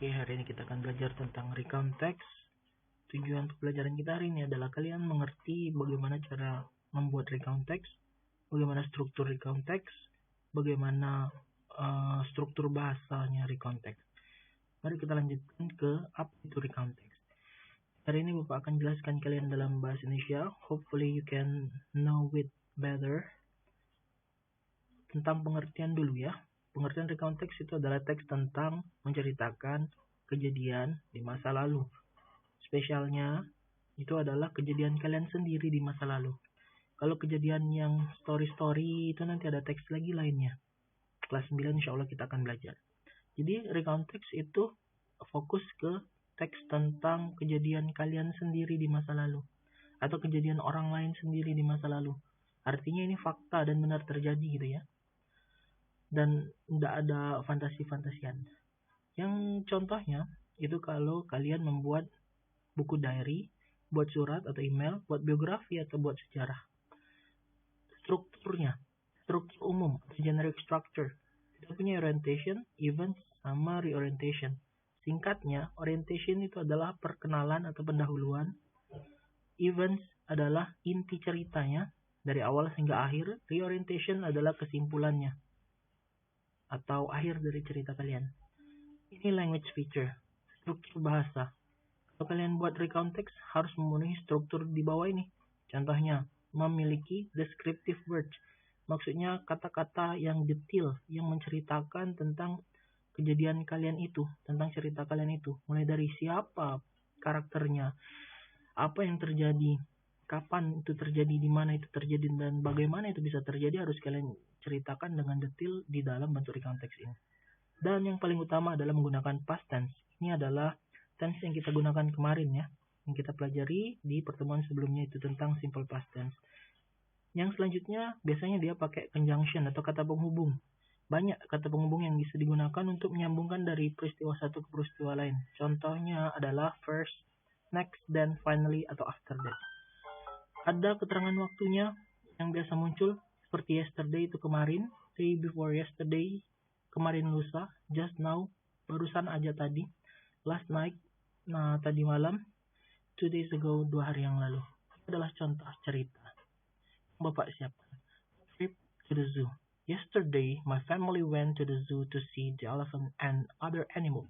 Oke, hari ini kita akan belajar tentang recount text. Tujuan pelajaran kita hari ini adalah kalian mengerti bagaimana cara membuat recount text, bagaimana struktur recount text, bagaimana struktur bahasanya recount text. Mari kita lanjutkan ke apa itu recount text. Hari ini Bapak akan jelaskan kalian dalam bahasa Indonesia. Hopefully you can know it better. Tentang pengertian dulu ya. Pengertian recount text itu adalah teks tentang menceritakan kejadian di masa lalu. Spesialnya itu adalah kejadian kalian sendiri di masa lalu. Kalau kejadian yang story-story itu nanti ada teks lagi lainnya. Kelas 9 insya Allah kita akan belajar. Jadi recount text itu fokus ke teks tentang kejadian kalian sendiri di masa lalu. Atau kejadian orang lain sendiri di masa lalu. Artinya ini fakta dan benar terjadi gitu ya. Dan tidak ada fantasi-fantasian. Yang contohnya itu kalau kalian membuat buku diary, buat surat atau email, buat biografi atau buat sejarah. Strukturnya, struktur umum, generic structure. Kita punya orientation, events, sama reorientation. Singkatnya, orientation itu adalah perkenalan atau pendahuluan. Events adalah inti ceritanya dari awal hingga akhir. Reorientation adalah kesimpulannya atau akhir dari cerita kalian. Ini language feature, struktur bahasa. Kalau kalian buat recount text harus memenuhi struktur di bawah ini. Contohnya, memiliki descriptive words. Maksudnya kata-kata yang detail, yang menceritakan tentang kejadian kalian itu, tentang cerita kalian itu. Mulai dari siapa karakternya, apa yang terjadi, kapan itu terjadi, di mana itu terjadi, dan bagaimana itu bisa terjadi harus kalian ceritakan dengan detail di dalam bentuk recount text ini. Dan yang paling utama adalah menggunakan past tense. Ini adalah tense yang kita gunakan kemarin ya, yang kita pelajari di pertemuan sebelumnya itu tentang simple past tense. Yang selanjutnya biasanya dia pakai conjunction atau kata penghubung. Banyak kata penghubung yang bisa digunakan untuk menyambungkan dari peristiwa satu ke peristiwa lain. Contohnya adalah first, next, then, finally, atau after that. Ada keterangan waktunya yang biasa muncul seperti yesterday itu kemarin, day before yesterday kemarin lusa, just now barusan aja tadi, last night nah tadi malam, 2 days ago 2 hari yang lalu. Itu adalah contoh cerita Bapak siapkan. Trip to the zoo. Yesterday my family went to the zoo to see the elephant and other animals.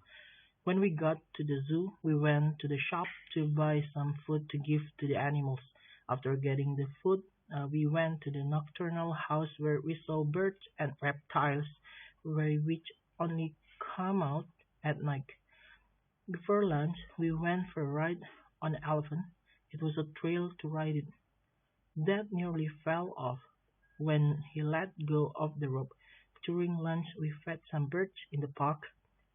When we got to the zoo, we went to the shop to buy some food to give to the animals. After getting the food, we went to the nocturnal house where we saw birds and reptiles, which only come out at night. Before lunch, we went for a ride on an elephant. It was a thrill to ride it. Dad nearly fell off when he let go of the rope. During lunch, we fed some birds in the park.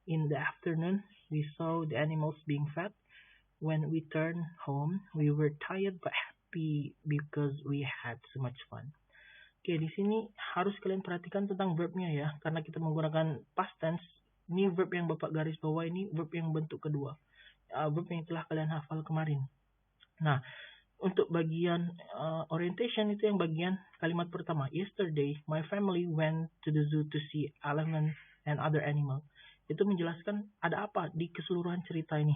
In the afternoon, we saw the animals being fed. When we turned home, we were tired but happy because we had so much fun. Oke, di sini harus kalian perhatikan tentang verbnya ya, karena kita menggunakan past tense. Ini verb yang Bapak garis bawah ini verb yang bentuk kedua. Verb yang telah kalian hafal kemarin. Nah, untuk bagian orientation itu yang bagian kalimat pertama. Yesterday, my family went to the zoo to see elephant and other animal. Itu menjelaskan ada apa di keseluruhan cerita ini.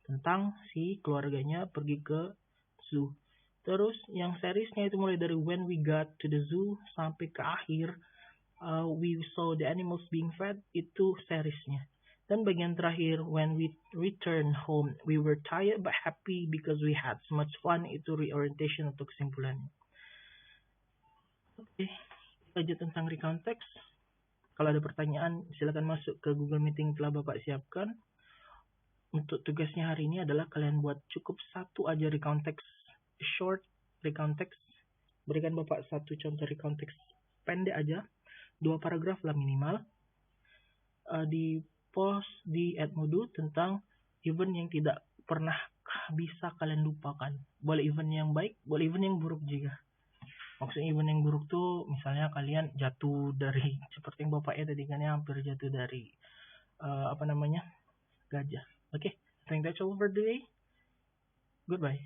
Tentang si keluarganya pergi ke zoo. Terus yang seriesnya itu mulai dari when we got to the zoo sampai ke akhir we saw the animals being fed, itu seriesnya. Dan bagian terakhir when we returned home we were tired but happy because we had so much fun, itu reorientation atau kesimpulannya. Oke, lanjut tentang recount text. Kalau ada pertanyaan silakan masuk ke Google Meeting telah Bapak siapkan. Untuk tugasnya hari ini adalah kalian buat cukup satu aja recount text, short recount text. Berikan Bapak satu contoh recount text pendek aja, 2 paragraf lah minimal. Di post di Edmodo tentang event yang tidak pernah bisa kalian lupakan. Boleh event yang baik, boleh event yang buruk juga. Maksudnya event yang buruk tuh misalnya kalian jatuh dari seperti yang Bapaknya tadi kan ya, hampir jatuh dari gajah. Okay, I think that's all for today. Goodbye.